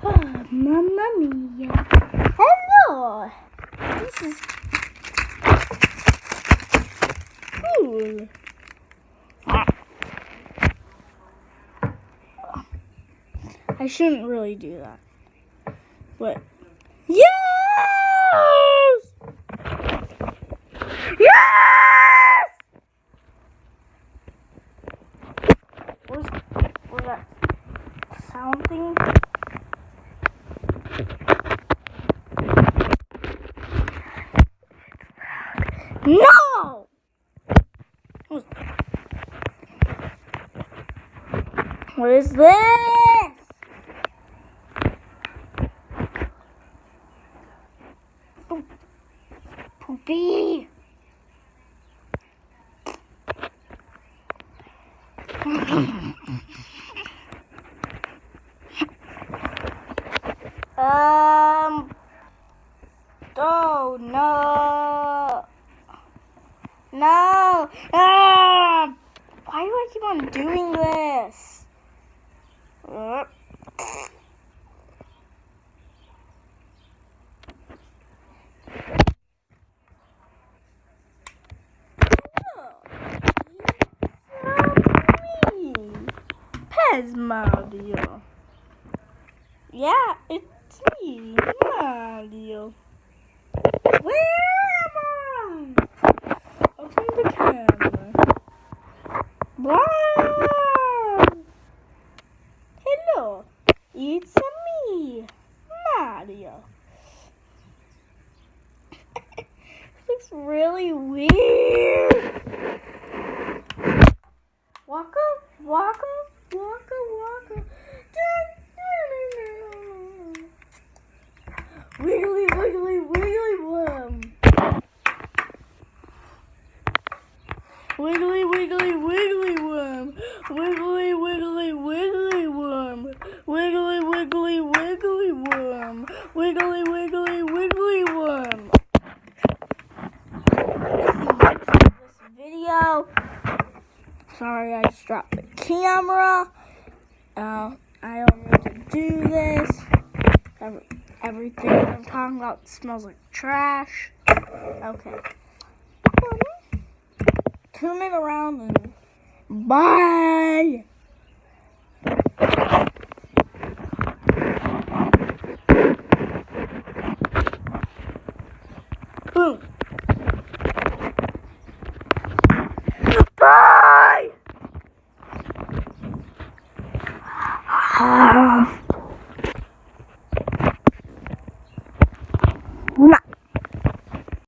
Oh, Mamma Mia. Hello. This is cool. I shouldn't really do that. But yes! Yes! Where's that sound thing? No! What is this? Oh, poopy. Oh no. No. Why do I keep on doing this? Pez Mario. Yeah, it's me, Mario. Where am I? Open the camera. Wow. Hello, it's me, Mario. Looks really weird. Waka, waka, waka, waka. Wiggly, wiggly, wiggly worm. Wiggly, wiggly, wiggly worm. Wiggly, wiggly, wiggly worm. Wiggly, wiggly, wiggly worm. Wiggly, wiggly, wiggly worm. This video. Sorry, I just dropped the camera. I don't need to do this. Everything I'm talking about smells like trash. Okay. Turn it around and bye. Boom. Bye.